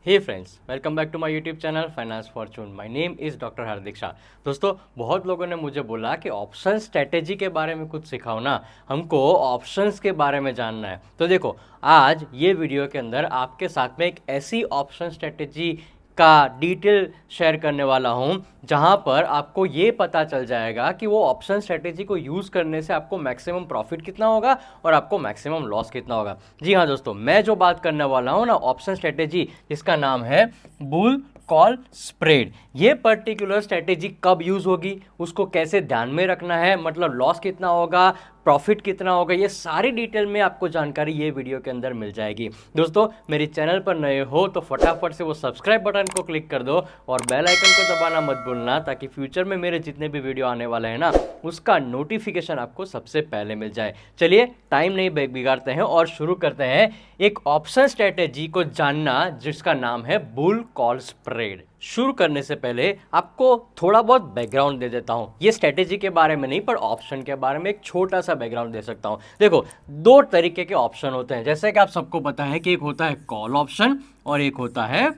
Hey friends, welcome back to my YouTube channel finance fortune. My name is doctor Hardik Shah. दोस्तों, बहुत लोगों ने मुझे बोला कि ऑप्शन स्ट्रेटेजी के बारे में कुछ सिखाओ ना, हमको ऑप्शंस के बारे में जानना है। तो देखो, आज ये वीडियो के अंदर आपके साथ में एक ऐसी ऑप्शन स्ट्रेटेजी का डिटेल शेयर करने वाला हूं जहां पर आपको ये पता चल जाएगा कि वो ऑप्शन स्ट्रेटेजी को यूज़ करने से आपको मैक्सिमम प्रॉफिट कितना होगा और आपको मैक्सिमम लॉस कितना होगा। जी हाँ दोस्तों, मैं जो बात करने वाला हूँ ना, ऑप्शन स्ट्रेटेजी, जिसका नाम है बुल कॉल स्प्रेड। ये पर्टिकुलर स्ट्रेटेजी कब यूज होगी, उसको कैसे ध्यान में रखना है, मतलब लॉस कितना होगा, प्रॉफिट कितना होगा, ये सारी डिटेल में आपको जानकारी ये वीडियो के अंदर मिल जाएगी। दोस्तों, मेरे चैनल पर नए हो तो फटाफट से वो सब्सक्राइब बटन को क्लिक कर दो और बेल आइकन को दबाना मत भूलना, ताकि फ्यूचर में मेरे जितने भी वीडियो आने वाले हैं ना, उसका नोटिफिकेशन आपको सबसे पहले मिल जाए। चलिए, टाइम नहीं बिगाड़ते हैं और शुरू करते हैं एक ऑप्शन स्ट्रेटेजी को जानना जिसका नाम है बुल कॉल स्प्रेड। शुरू करने से पहले आपको थोड़ा बहुत बैकग्राउंड दे देता हूं। ये स्ट्रेटेजी के बारे में नहीं, पर ऑप्शन के बारे में एक छोटा सा बैकग्राउंड दे सकता हूं। देखो, दो तरीके के ऑप्शन होते हैं, जैसे कि आप सबको पता है कि एक होता है कॉल ऑप्शन और एक होता है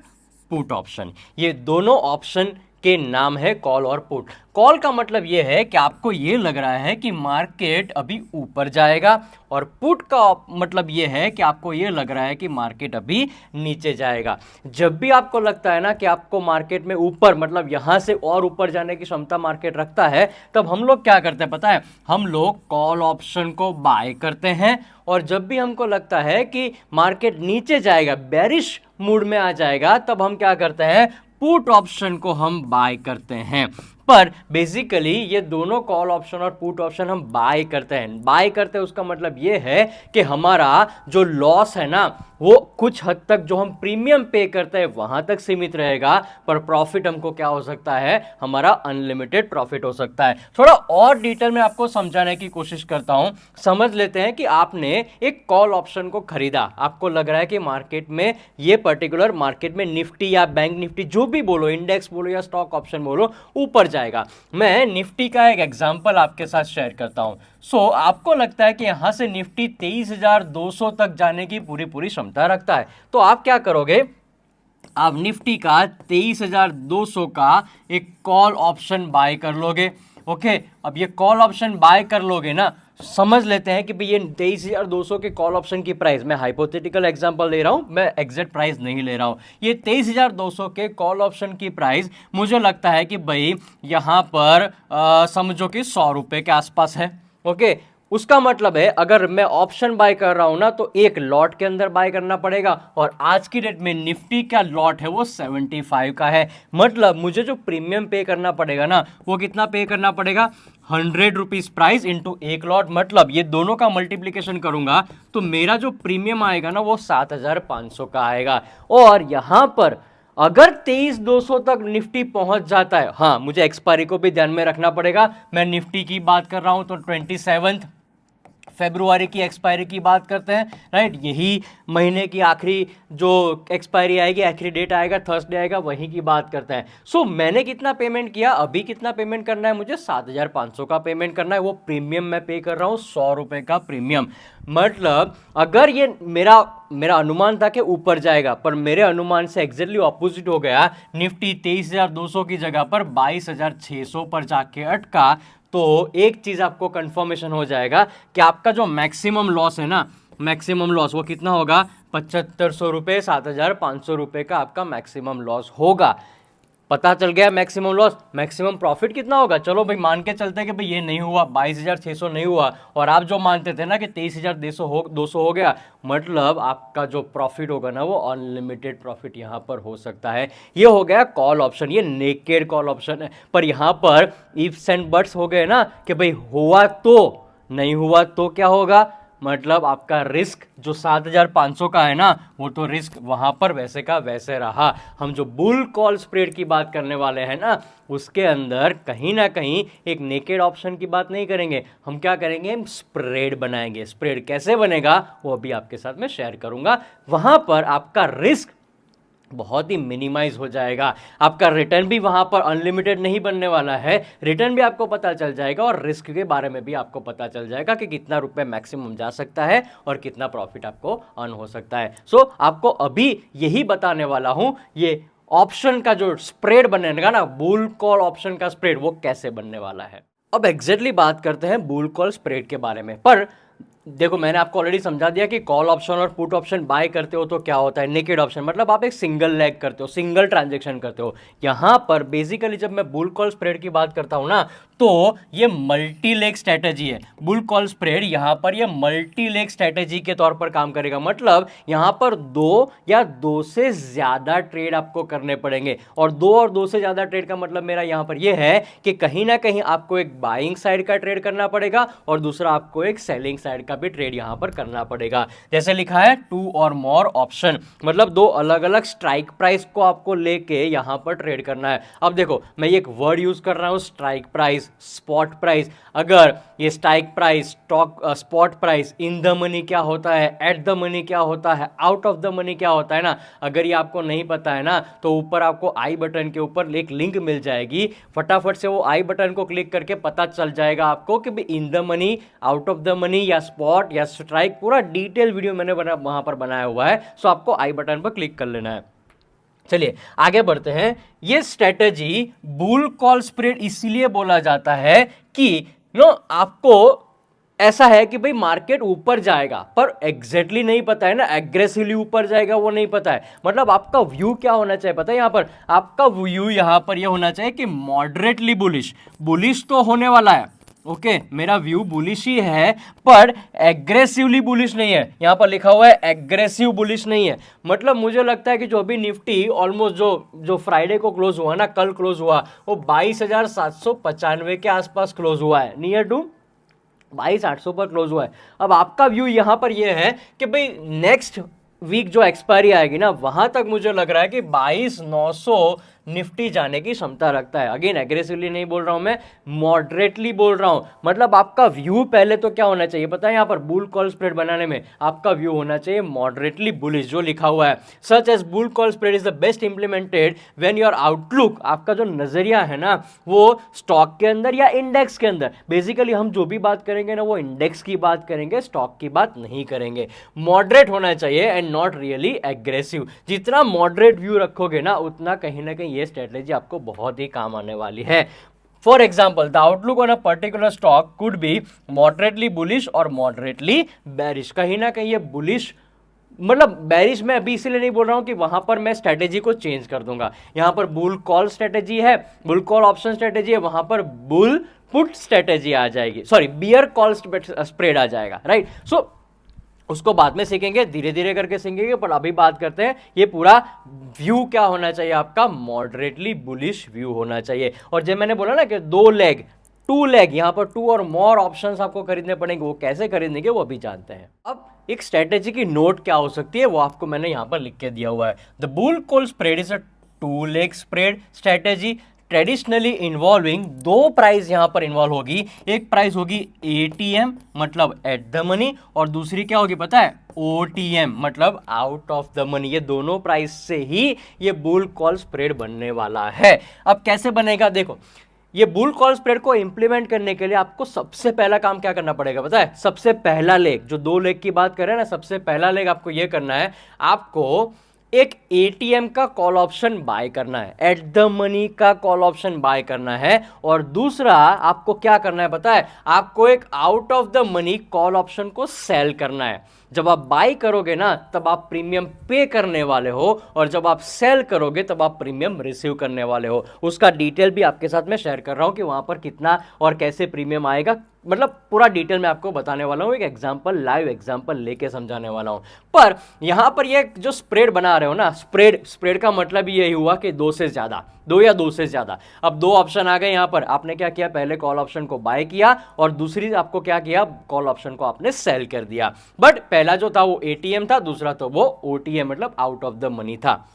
पुट ऑप्शन। ये दोनों ऑप्शन के नाम है कॉल और पुट। कॉल का मतलब ये है कि आपको ये लग रहा है कि मार्केट अभी ऊपर जाएगा, और पुट का मतलब ये है कि आपको ये लग रहा है कि मार्केट अभी नीचे जाएगा। जब भी आपको लगता है ना कि आपको मार्केट में ऊपर, मतलब यहां से और ऊपर जाने की क्षमता मार्केट रखता है, तब हम लोग क्या करते हैं पता है, हम लोग कॉल ऑप्शन को बाय करते हैं। और जब भी हमको लगता है कि मार्केट नीचे जाएगा, बेरिश मूड में आ जाएगा, तब हम क्या करते हैं, पुट ऑप्शन को हम बाय करते हैं। पर बेसिकली ये दोनों कॉल ऑप्शन और पुट ऑप्शन हम बाय करते हैं। बाय करते हैं उसका मतलब ये है कि हमारा जो लॉस है ना, वो कुछ हद तक जो हम प्रीमियम पे करते हैं वहां तक सीमित रहेगा, पर प्रॉफिट हमको क्या हो सकता है, हमारा अनलिमिटेड प्रॉफिट हो सकता है। थोड़ा और डिटेल में आपको समझाने की कोशिश करता हूं। समझ लेते हैं कि आपने एक कॉल ऑप्शन को खरीदा, आपको लग रहा है कि मार्केट में, ये पर्टिकुलर मार्केट में निफ्टी या बैंक निफ्टी, जो भी बोलो, इंडेक्स बोलो या स्टॉक ऑप्शन बोलो, ऊपर जाएगा। मैं निफ्टी का एक एग्जांपल आपके साथ शेयर करता हूं। आपको लगता है कि यहां से निफ्टी 23,200 तक जाने की पूरी पूरी क्षमता रखता है, तो आप क्या करोगे, आप निफ्टी का 23,200 का एक कॉल ऑप्शन बाय कर लोगे। ओके, अब ये कॉल ऑप्शन बाय कर लोगे ना, समझ लेते हैं कि भाई ये 23,200 के कॉल ऑप्शन की प्राइस, मैं हाइपोथेटिकल एग्जांपल ले रहा हूं, मैं एग्जैक्ट प्राइस नहीं ले रहा हूं। ये 23,200 के कॉल ऑप्शन की प्राइस मुझे लगता है कि भाई यहां पर समझो कि 100 रुपए के आसपास है। ओके, उसका मतलब है अगर मैं ऑप्शन बाय कर रहा हूं ना, तो एक लॉट के अंदर बाय करना पड़ेगा, और आज की डेट में निफ्टी का लॉट है वो 75 का है। मतलब मुझे जो प्रीमियम पे करना पड़ेगा ना, वो कितना पे करना पड़ेगा, 100 रुपीज प्राइस इंटू एक लॉट। मतलब ये दोनों का मल्टीप्लीकेशन करूंगा तो मेरा जो प्रीमियम आएगा ना, वो 7,500 का आएगा। और यहां पर अगर 23,200 तक निफ्टी पहुंच जाता है, हाँ, मुझे एक्सपायरी को भी ध्यान में रखना पड़ेगा। मैं निफ्टी की बात कर रहा हूं तो 27 फरवरी की एक्सपायरी की बात करते हैं, राइट। यही महीने की आखिरी जो एक्सपायरी आएगी, आखिरी डेट आएगा, थर्सडे आएगा, वही की बात करते हैं। मैंने कितना पेमेंट किया, अभी कितना पेमेंट करना है मुझे, 7,500 का पेमेंट करना है। वो प्रीमियम मैं पे कर रहा हूं, 100 रुपए का प्रीमियम। मतलब अगर ये मेरा अनुमान था कि ऊपर जाएगा, पर मेरे अनुमान से एग्जैक्टली ऑपोजिट हो गया। निफ्टी 23,200 की जगह पर 22,600 पर जाके अटका। तो एक चीज आपको कंफर्मेशन हो जाएगा कि आपका जो मैक्सिमम लॉस है ना, मैक्सिमम लॉस वो कितना होगा, 7,500 रुपए, 7,500 रुपए का आपका मैक्सिमम लॉस होगा। पता चल गया मैक्सिमम लॉस। मैक्सिमम प्रॉफिट कितना होगा, चलो भाई मान के चलते हैं कि भाई ये नहीं हुआ, 22,600 नहीं हुआ, और आप जो मानते थे ना कि 23,200 हो गया, मतलब आपका जो प्रॉफिट होगा ना, वो अनलिमिटेड प्रॉफिट यहां पर हो सकता है। ये हो गया कॉल ऑप्शन, ये नेकेड कॉल ऑप्शन है। पर यहां पर इफ्स एंड बट्स हो गए ना, कि भाई हुआ तो, नहीं हुआ तो क्या होगा, मतलब आपका रिस्क जो 7,500 का है ना, वो तो रिस्क वहां पर वैसे का वैसे रहा। हम जो बुल कॉल स्प्रेड की बात करने वाले हैं ना, उसके अंदर कहीं ना कहीं एक नेकेड ऑप्शन की बात नहीं करेंगे, हम क्या करेंगे, हम स्प्रेड बनाएंगे। स्प्रेड कैसे बनेगा वो अभी आपके साथ मैं शेयर करूंगा। वहां पर आपका रिस्क बहुत ही मिनिमाइज हो जाएगा। आपका रिटर्न भी वहां पर अनलिमिटेड नहीं बनने वाला है, रिटर्न भी आपको पता चल जाएगा और रिस्क के बारे में भी आपको पता चल जाएगा कि कितना रुपए मैक्सिमम जा सकता है और कितना प्रॉफिट आपको अर्न हो सकता है। सो आपको अभी यही बताने वाला हूं, ये ऑप्शन का जो स्प्रेड बनेगा ना, बुल कॉल ऑप्शन का स्प्रेड, वो कैसे बनने वाला है। अब एग्जैक्टली बात करते हैं बुल कॉल स्प्रेड के बारे में। पर देखो, मैंने आपको ऑलरेडी समझा दिया कि कॉल ऑप्शन और पुट ऑप्शन बाय करते हो तो क्या होता है, नेकेड ऑप्शन, मतलब आप एक सिंगल लेग करते हो, सिंगल ट्रांजेक्शन करते हो। यहां पर बेसिकली जब मैं बुल कॉल स्प्रेड की बात करता हूं ना, तो ये मल्टी लेग स्ट्रेटेजी है। बुल कॉल स्प्रेड यहां पर ये मल्टी लेग स्ट्रेटेजी के तौर पर काम करेगा, मतलब यहां पर दो या दो से ज्यादा ट्रेड आपको करने पड़ेंगे। और दो से ज्यादा ट्रेड का मतलब मेरा यहां पर यह है कि कहीं ना कहीं आपको एक बाइंग साइड का ट्रेड करना पड़ेगा और दूसरा आपको एक सेलिंग साइड का भी ट्रेड यहां पर करना पड़ेगा। जैसे लिखा है 2 और मोर ऑप्शन, मतलब दो अलग अलग स्ट्राइक प्राइस को आपको लेके यहां पर ट्रेड करना है। अब देखो, मैं एक वर्ड यूज कर रहा हूं, स्ट्राइक प्राइस, स्पॉट प्राइस। अगर ये strike price, spot price, in the money क्या होता है, एट द मनी क्या होता है, आउट ऑफ द मनी क्या होता है ना, अगर ये आपको नहीं पता है ना, तो ऊपर आपको आई बटन के ऊपर एक लिंक मिल जाएगी, फटाफट से वो आई बटन को क्लिक करके पता चल जाएगा आपको कि in the money, out of the money या स्पॉट या स्ट्राइक, पूरा डिटेल वीडियो मैंने वहां पर बनाया हुआ है। सो आपको आई बटन पर क्लिक कर लेना है। चलिए आगे बढ़ते हैं। ये स्ट्रेटेजी बुल कॉल स्प्रेड इसीलिए बोला जाता है कि आपको ऐसा है कि भाई मार्केट ऊपर जाएगा, पर एग्जैक्टली नहीं पता है ना, एग्रेसिवली ऊपर जाएगा वो नहीं पता है। मतलब आपका व्यू क्या होना चाहिए पता है, यहां पर आपका व्यू यहां पर यह होना चाहिए कि मॉडरेटली बुलिश, बुलिश तो होने वाला है, ओके मेरा व्यू बुलिश ही है, पर एग्रेसिवली बुलिश नहीं है। यहां पर लिखा हुआ है एग्रेसिव बुलिश नहीं है। मतलब मुझे लगता है कि जो अभी निफ्टी ऑलमोस्ट जो फ्राइडे को क्लोज हुआ ना, कल क्लोज हुआ, वो 22,795 के आसपास क्लोज हुआ है, नियर टू 22,800 पर क्लोज हुआ है। अब आपका व्यू यहां पर यह है कि भाई नेक्स्ट वीक जो एक्सपायरी आएगी ना, वहां तक मुझे लग रहा है कि 22,900 निफ्टी जाने की क्षमता रखता है। अगेन एग्रेसिवली नहीं बोल रहा हूं मैं, मॉडरेटली बोल रहा हूं। मतलब आपका व्यू पहले तो क्या होना चाहिए पता है, यहां पर बुल कॉल स्प्रेड बनाने में आपका व्यू होना चाहिए मॉडरेटली बुलिश, जो लिखा हुआ है such as bull call spread is the best implemented when your outlook, आपका जो नजरिया है ना वो स्टॉक के अंदर या इंडेक्स के अंदर, बेसिकली हम जो भी बात करेंगे ना वो इंडेक्स की बात करेंगे, स्टॉक की बात नहीं करेंगे। मॉडरेट होना चाहिए एंड नॉट रियली एग्रेसिव। जितना मॉडरेट व्यू रखोगे ना, उतना कहीं ना कहीं ये स्ट्रेटेजी आपको बहुत ही काम आने वाली है। For example, the outlook on a particular stock could be moderately bullish और मॉडरेटली बेरिश। कहीं ना कहीं ये बुलिश, मतलब बेरिश मैं अभी इसीलिए नहीं बोल रहा हूं कि वहां पर मैं स्ट्रेटेजी को चेंज कर दूंगा। यहां पर बुल कॉल स्ट्रेटेजी है, बुल कॉल ऑप्शन स्ट्रेटेजी है, वहां पर बुल पुट स्ट्रेटेजी आ जाएगी, सॉरी बियर कॉल स्प्रेड आ जाएगा, राइट। सो उसको बाद में सीखेंगे, धीरे धीरे करके सीखेंगे, पर अभी बात करते हैं ये पूरा व्यू क्या होना चाहिए आपका, मॉडरेटली बुलिश व्यू होना चाहिए। और जब मैंने बोला ना कि दो लेग, टू लेग, यहां पर 2 और मोर ऑप्शंस आपको खरीदने पड़ेंगे, वो कैसे खरीदेंगे वो अभी जानते हैं। अब एक स्ट्रेटेजी की नोट क्या हो सकती है वो आपको मैंने यहां पर लिख के दिया हुआ है। The bull call spread is a 2 leg spread strategy traditionally involving, दो प्राइस यहां पर इन्वॉल्व होगी। एक प्राइस होगी एटीएम मतलब एट द मनी, और दूसरी क्या होगी पता है, ओटीएम मतलब आउट ऑफ द मनी। ये दोनों प्राइस से ही ये बुल कॉल स्प्रेड बनने वाला है। अब कैसे बनेगा देखो, ये बुल कॉल स्प्रेड को इंप्लीमेंट करने के लिए आपको सबसे पहला काम क्या करना पड़ेगा पता है, सबसे पहला लेग, जो 2 लेग की बात कर रहे हैं ना, सबसे पहला लेग आपको ये करना है, आपको एक एटीएम का कॉल ऑप्शन बाय करना है, एट द मनी का कॉल ऑप्शन बाय करना है। और दूसरा आपको क्या करना है पता है, आपको एक out of the money call option को सेल करना है। जब आप बाय करोगे ना तब आप प्रीमियम पे करने वाले हो, और जब आप सेल करोगे तब आप प्रीमियम रिसीव करने वाले हो। उसका डिटेल भी आपके साथ मैं शेयर कर रहा हूं कि वहां पर कितना और कैसे प्रीमियम आएगा, मतलब पूरा डिटेल में आपको बताने वाला हूं, एक एग्जांपल, लाइव एग्जांपल लेके समझाने वाला हूं। पर यहां पर ये जो स्प्रेड बना रहे हो ना, स्प्रेड का मतलब यही हुआ कि 2 से ज्यादा, 2 या 2 से ज्यादा। अब 2 ऑप्शन आ गए यहां पर, आपने क्या किया, पहले कॉल ऑप्शन को बाय किया और दूसरी आपको क्या किया, कॉल ऑप्शन को आपने सेल कर दिया। बट पहला जो था वो एटीएम था, दूसरा तो वो ओटीएम मतलब आउट ऑफ द मनी था।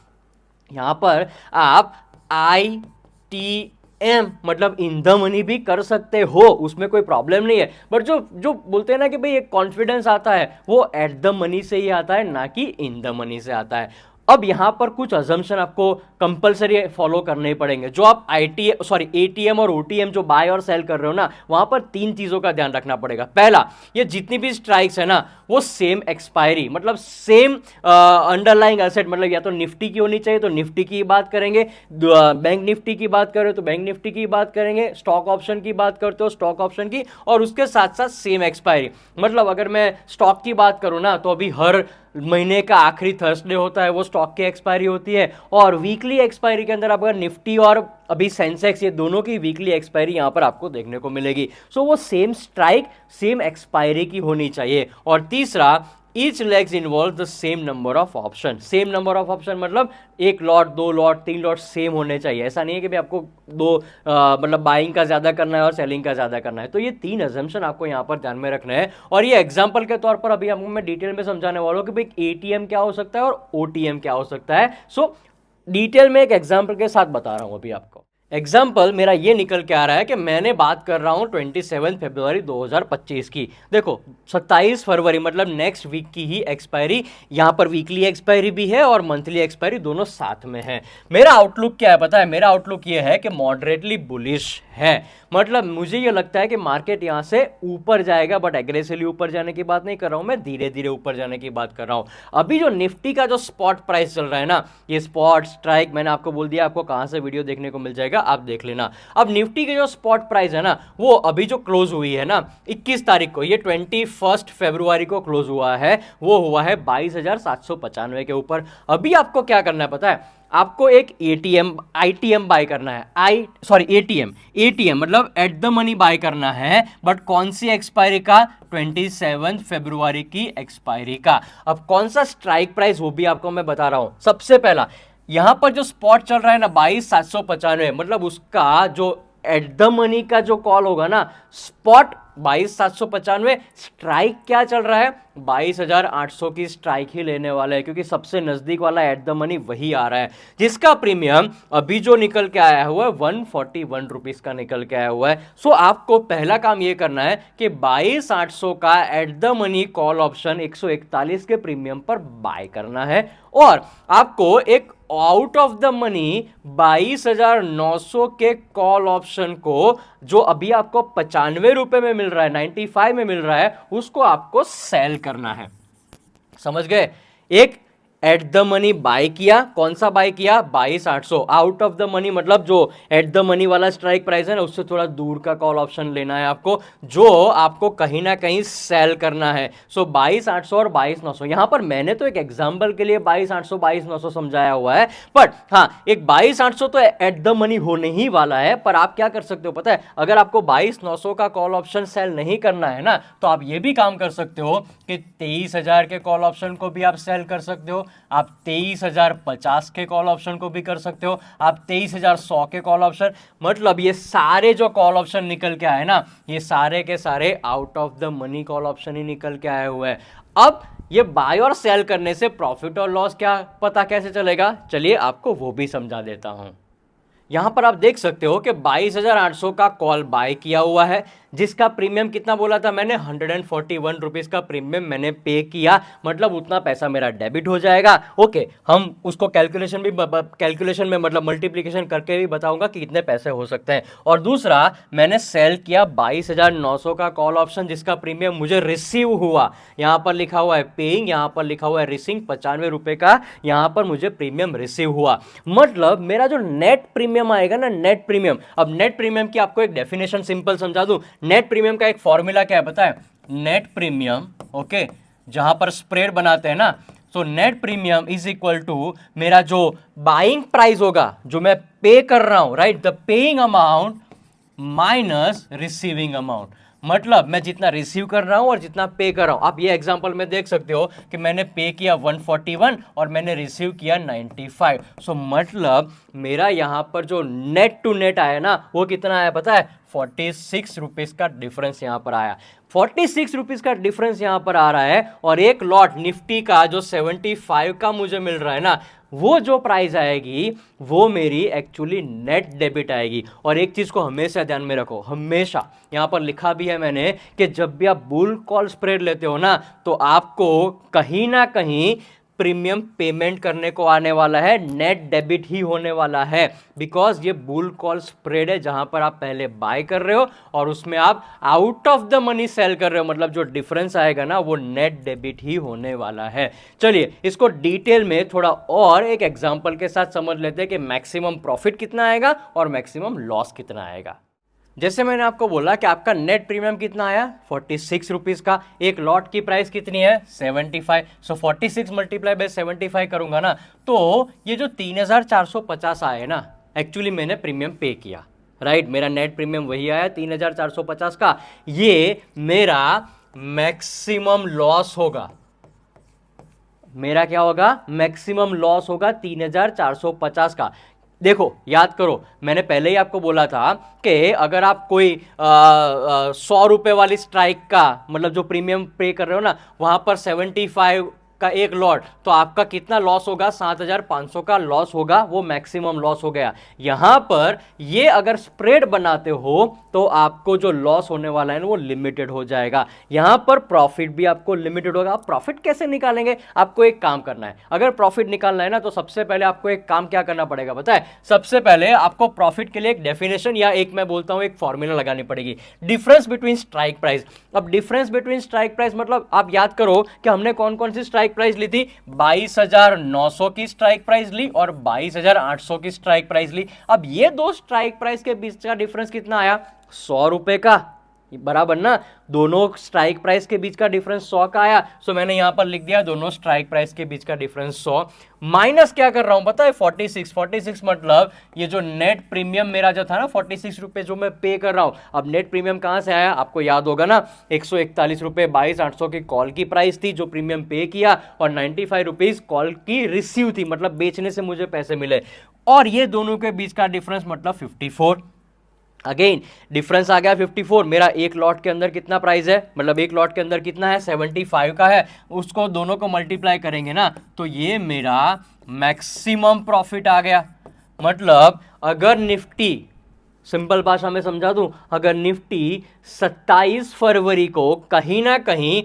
यहां पर आप ITM मतलब इन द मनी भी कर सकते हो, उसमें कोई प्रॉब्लम नहीं है। बट जो बोलते हैं ना कि भाई एक कॉन्फिडेंस आता है वो एट द मनी से ही आता है, ना कि इन द मनी से आता है। अब यहां पर कुछ अजम्पशन आपको कंपलसरी फॉलो करने ही पड़ेंगे। जो आप एटीएम और ओटीएम जो बाय और सेल कर रहे हो ना, वहां पर तीन चीजों का ध्यान रखना पड़ेगा। पहला, ये जितनी भी स्ट्राइक्स है ना वो सेम एक्सपायरी, मतलब सेम अंडरलाइंग एसेट, मतलब या तो निफ्टी की होनी चाहिए तो निफ्टी की बात करेंगे, बैंक निफ्टी की बात करें तो बैंक निफ्टी की बात करेंगे, स्टॉक ऑप्शन की बात करते हो स्टॉक ऑप्शन की, और उसके साथ साथ सेम एक्सपायरी। मतलब अगर मैं स्टॉक की बात करूं ना, तो अभी हर महीने का आखिरी थर्सडे होता है, वो स्टॉक की एक्सपायरी होती है, और वीकली एक्सपायरी के अंदर अगर निफ्टी और अभी सेंसेक्स, ये दोनों की वीकली एक्सपायरी यहां पर आपको देखने को मिलेगी। सो वो सेम स्ट्राइक सेम एक्सपायरी की होनी चाहिए। और तीसरा, each legs involve the same number of option. Same number of option मतलब एक लॉट, दो लॉट, तीन लॉट सेम होने चाहिए। ऐसा नहीं है कि भाई आपको दो मतलब बाइंग का ज्यादा करना है और सेलिंग का ज्यादा करना है। तो ये तीन अजम्पशन आपको यहां पर ध्यान में रखना है। और ये एग्जांपल के तौर पर अभी आपको मैं डिटेल में समझाने वाला हूं कि भाई एटीएम क्या हो सकता है और ओटीएम क्या हो सकता है। सो डिटेल में एक एग्जाम्पल के साथ बता रहा हूं अभी आपको। एग्जाम्पल मेरा ये निकल के आ रहा है कि मैंने बात कर रहा हूं 27 फरवरी 2025 की। देखो 27 फरवरी मतलब नेक्स्ट वीक की ही एक्सपायरी, यहां पर वीकली एक्सपायरी भी है और मंथली एक्सपायरी दोनों साथ में है। मेरा आउटलुक क्या है पता है? मेरा आउटलुक ये है कि मॉडरेटली बुलिश है। मतलब मुझे ये लगता है कि मार्केट यहां से ऊपर जाएगा, बट एग्रेसिवली ऊपर जाने की बात नहीं कर रहा हूं मैं, धीरे धीरे ऊपर जाने की बात कर रहा हूं। अभी जो निफ्टी का जो स्पॉट प्राइस चल रहा है ना, ये स्पॉट स्ट्राइक मैंने आपको बोल दिया, आपको कहां से वीडियो देखने को मिल जाएगा आप देख लेना। अब निफ्टी के जो स्पॉट प्राइस है ना, वो अभी जो क्लोज हुई है ना 21 तारीख को, ये 21 फरवरी को क्लोज हुआ है, वो हुआ है 22,795 के ऊपर। अभी आपको क्या करना है पता है? आपको एक आईटीएम बाय करना है, एटीएम मतलब एट द मनी बाय करना है, बट कौन सी एक्सपायरी का? 27 फरवरी की एक्सपायरी का। अब कौन सा स्ट्राइक प्राइस वो भी आपको मैं बता रहा हूं। सबसे पहला, यहां पर जो स्पॉट चल रहा है ना 22,795, मतलब उसका जो एट द मनी का जो कॉल होगा ना, स्पॉट 22,795, स्ट्राइक क्या चल रहा है? 22,800 की स्ट्राइक ही लेने वाला है, क्योंकि सबसे नजदीक वाला एट द मनी वही आ रहा है, जिसका प्रीमियम अभी जो निकल के आया हुआ है 141 रुपीज का निकल के आया हुआ है। सो आपको पहला काम ये करना है कि 22,800 का at the money call option 141 के प्रीमियम पर बाय करना है, और आपको एक आउट ऑफ द मनी 22,900 के कॉल ऑप्शन को, जो अभी आपको 95 रुपए में मिल रहा है, 95 में मिल रहा है, उसको आपको सेल करना है। समझ गए? एक एट द मनी बाय किया, कौन सा बाय किया? 22,800। आउट ऑफ द मनी मतलब जो एट द मनी वाला स्ट्राइक प्राइस है ना, उससे थोड़ा दूर का कॉल ऑप्शन लेना है आपको, जो आपको कहीं ना कहीं सेल करना है। सो 22,800 और 22,900, यहां पर मैंने तो एक एग्जांपल के लिए 22,800 22,900 समझाया हुआ है, बट हाँ, एक 22,800 तो एट द मनी होने ही वाला है। पर आप क्या कर सकते हो पता है? अगर आपको 22,900 का कॉल ऑप्शन सेल नहीं करना है ना, तो आप ये भी काम कर सकते हो कि 23,000 के कॉल ऑप्शन को भी आप सेल कर सकते हो, आप 23,050 के कॉल ऑप्शन को भी कर सकते हो, आप 23,100 के कॉल ऑप्शन, मतलब ये सारे जो कॉल ऑप्शन निकल के आए ना, ये सारे के सारे out of the money call option ही निकल के आए हुए हैं। अब ये बाय और सेल करने से प्रॉफिट और लॉस क्या पता कैसे चलेगा? चलिए आपको वो भी समझा देता हूं। यहां पर आप देख सकते हो कि 22,800 का कॉल बाय किया हुआ है, जिसका प्रीमियम कितना बोला था मैंने? 141 रुपीज का प्रीमियम मैंने पे किया, मतलब उतना पैसा मेरा डेबिट हो जाएगा। ओके, हम उसको कैलकुलेशन में मतलब मल्टीप्लिकेशन करके भी बताऊंगा कि कितने पैसे हो सकते हैं। और दूसरा, मैंने सेल किया 22,900 का कॉल ऑप्शन, जिसका प्रीमियम मुझे रिसीव हुआ, यहां पर लिखा हुआ है पेइंग, यहां पर लिखा हुआ है रिसीविंग, 95 रुपए का यहां पर मुझे प्रीमियम रिसीव हुआ। मतलब मेरा जो नेट प्रीमियम आएगा ना, नेट प्रीमियम, अब नेट प्रीमियम की आपको एक डेफिनेशन सिंपल समझा दूं। नेट प्रीमियम का एक फॉर्मूला क्या है पता है? नेट प्रीमियम, ओके, जहां पर स्प्रेड बनाते हैं ना, so net premium is equal to मेरा जो बाइंग प्राइस होगा, जो मैं पे कर रहा हूं, right, the paying amount minus receiving amount. मतलब मैं जितना रिसीव कर रहा हूं और जितना पे कर रहा हूं। आप ये एग्जांपल में देख सकते हो कि मैंने पे किया 141 और मैंने रिसीव किया 95। सो मतलब मेरा यहां पर जो नेट टू नेट आया ना, वो कितना आया पता है? 46 रुपीज का डिफरेंस यहां पर आया। 46 रुपीज का डिफरेंस यहां पर आ रहा है, और एक लॉट निफ्टी का जो 75 का मुझे मिल रहा है ना, वो जो प्राइस आएगी वो मेरी एक्चुअली नेट डेबिट आएगी। और एक चीज को हमेशा ध्यान में रखो, हमेशा, यहां पर लिखा भी है मैंने कि जब भी आप बुल कॉल स्प्रेड लेते हो ना, तो आपको कहीं ना कहीं प्रीमियम पेमेंट करने को आने वाला है, नेट डेबिट ही होने वाला है, बिकॉज ये बुल कॉल स्प्रेड है जहां पर आप पहले बाय कर रहे हो और उसमें आप out of the money sell कर रहे हो, मतलब जो डिफरेंस आएगा ना वो नेट डेबिट ही होने वाला है। चलिए इसको डिटेल में थोड़ा और एक एग्जांपल के साथ समझ लेते हैं कि मैक्सिमम प्रॉफिट कितना आएगा और मैक्सिमम लॉस कितना आएगा। जैसे मैंने आपको बोला कि आपका नेट प्रीमियम कितना आया 46 रुपीज का, एक लॉट की प्राइस कितनी है 75, सो 46 मल्टीप्लाई बाय 75 करूंगा ना तो ये जो 3450 आए ना, एक्चुअली मैंने प्रीमियम पे किया, राइट, मेरा नेट प्रीमियम वही आया 3450 का, ये मेरा मैक्सिमम लॉस होगा, मेरा क्या होगा मैक्सिमम लॉस होगा 3450 का। देखो याद करो मैंने पहले ही आपको बोला था कि अगर आप कोई 100 रुपए वाली स्ट्राइक का मतलब जो प्रीमियम पे कर रहे हो ना वहां पर 75 का एक लॉट, तो आपका कितना लॉस होगा 7500 का लॉस होगा, वो मैक्सिमम लॉस हो गया। यहां पर ये अगर स्प्रेड बनाते हो तो आपको जो लॉस होने वाला है ना वो लिमिटेड हो जाएगा, यहां पर प्रॉफिट भी आपको लिमिटेड होगा। आप प्रॉफिट कैसे निकालेंगे, आपको एक काम करना है, अगर प्रॉफिट निकालना है ना तो सबसे पहले आपको एक काम क्या करना पड़ेगा पता है, सबसे पहले आपको प्रॉफिट के लिए एक डेफिनेशन या एक मैं बोलता हूं एक फॉर्मूला लगानी पड़ेगी, डिफरेंस बिटवीन स्ट्राइक प्राइस। अब डिफरेंस बिटवीन स्ट्राइक प्राइस मतलब आप याद करो कि हमने कौन कौन सी स्ट्राइक प्राइस ली थी, 22,900 की स्ट्राइक प्राइस ली और 22,800 की स्ट्राइक प्राइस ली। अब ये दो स्ट्राइक प्राइस के बीच का डिफरेंस कितना आया 100 रुपए का, बराबर ना, दोनों स्ट्राइक प्राइस के बीच का डिफरेंस 100 का आया, सो मैंने यहां पर लिख दिया दोनों स्ट्राइक प्राइस के बीच का डिफरेंस 100 माइनस क्या कर रहा हूं पता है 46 मतलब ये जो नेट प्रीमियम मेरा जो था ना 46 रुपए जो मैं पे कर रहा हूं, अब नेट प्रीमियम कहां से आया आपको याद होगा ना 141 रुपए 22,800 की कॉल की प्राइस थी जो प्रीमियम पे किया और 95 रुपीज कॉल की रिसीव थी, मतलब बेचने से मुझे पैसे मिले, और ये दोनों के बीच का डिफरेंस मतलब 54, अगेन डिफरेंस आ गया 54। मेरा एक लॉट के अंदर कितना प्राइस है, मतलब एक लॉट के अंदर कितना है 75 का है, उसको दोनों को मल्टीप्लाई करेंगे ना तो ये मेरा मैक्सिमम प्रॉफिट आ गया। मतलब अगर निफ्टी, सिंपल भाषा में समझा दूं, अगर निफ्टी 27 फरवरी को कहीं ना कहीं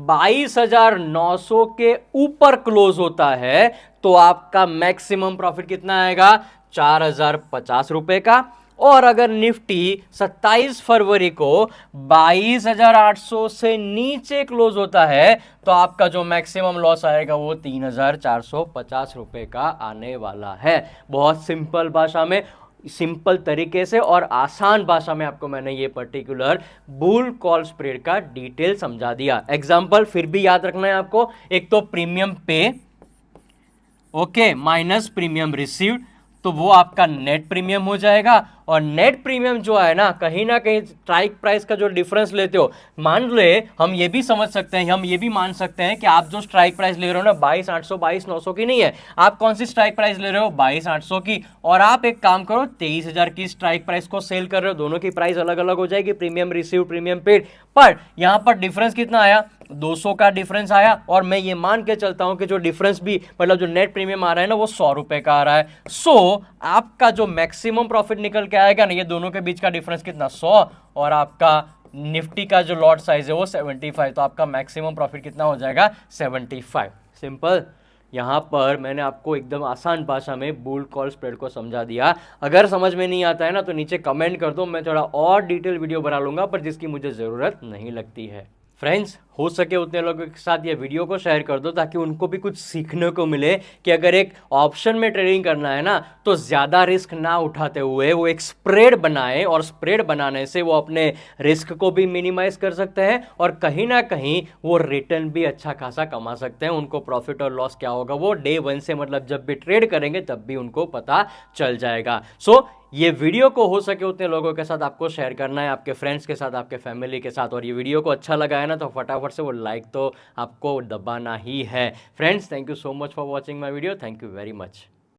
22,900 के ऊपर क्लोज होता है तो आपका मैक्सिमम प्रॉफिट कितना आएगा 4,050 रुपए का, और अगर निफ्टी 27 फरवरी को 22,800 से नीचे क्लोज होता है तो आपका जो मैक्सिमम लॉस आएगा वो 3,450 रुपए का आने वाला है। बहुत सिंपल भाषा में, सिंपल तरीके से और आसान भाषा में आपको मैंने ये पर्टिकुलर बुल कॉल स्प्रेड का डिटेल समझा दिया। एग्जांपल फिर भी याद रखना है आपको, एक तो प्रीमियम पे ओके माइनस प्रीमियम रिसीव्ड, तो वो आपका नेट प्रीमियम हो जाएगा, और नेट प्रीमियम जो है ना कहीं स्ट्राइक प्राइस का जो डिफरेंस लेते हो, मान ले हम ये भी समझ सकते हैं, हम ये भी मान सकते हैं कि आप जो स्ट्राइक प्राइस ले रहे हो ना 22,800 22,900 की नहीं है, आप कौन सी स्ट्राइक प्राइस ले रहे हो 22,800 की, और आप एक काम करो 23,000 की स्ट्राइक प्राइस को सेल कर रहे हो, दोनों की प्राइस अलग अलग हो जाएगी, प्रीमियम रिसीव प्रीमियम पेड, पर यहां पर डिफरेंस कितना आया 200 का डिफरेंस आया, और मैं ये मान के चलता हूं कि जो डिफरेंस भी मतलब जो नेट प्रीमियम आ रहा है ना वो 100 रुपए का आ रहा है, सो आपका जो मैक्सिमम प्रॉफिट निकल के आएगा ना, ये दोनों के बीच का डिफरेंस कितना 100, और आपका निफ्टी का जो लॉट साइज है वो 75, तो आपका मैक्सिमम प्रॉफिट कितना हो जाएगा 75। सिंपल, यहां पर मैंने आपको एकदम आसान भाषा में बुल कॉल स्प्रेड को समझा दिया। अगर समझ में नहीं आता है ना तो नीचे कमेंट कर दो, मैं थोड़ा और डिटेल वीडियो बना लूंगा, पर जिसकी मुझे जरूरत नहीं लगती है। फ्रेंड्स, हो सके उतने लोगों के साथ ये वीडियो को शेयर कर दो ताकि उनको भी कुछ सीखने को मिले कि अगर एक ऑप्शन में ट्रेडिंग करना है ना तो ज़्यादा रिस्क ना उठाते हुए वो एक स्प्रेड बनाए, और स्प्रेड बनाने से वो अपने रिस्क को भी मिनिमाइज कर सकते हैं और कहीं ना कहीं वो रिटर्न भी अच्छा खासा कमा सकते हैं। उनको प्रॉफिट और लॉस क्या होगा वो डे 1 से, मतलब जब भी ट्रेड करेंगे तब भी उनको पता चल जाएगा। सो ये वीडियो को हो सके उतने लोगों के साथ आपको शेयर करना है, आपके फ्रेंड्स के साथ, आपके फैमिली के साथ, और ये वीडियो को अच्छा लगा है ना तो फटाफट से वो लाइक तो आपको दबाना ही है। Friends, thank you so much for watching my video, thank you very much.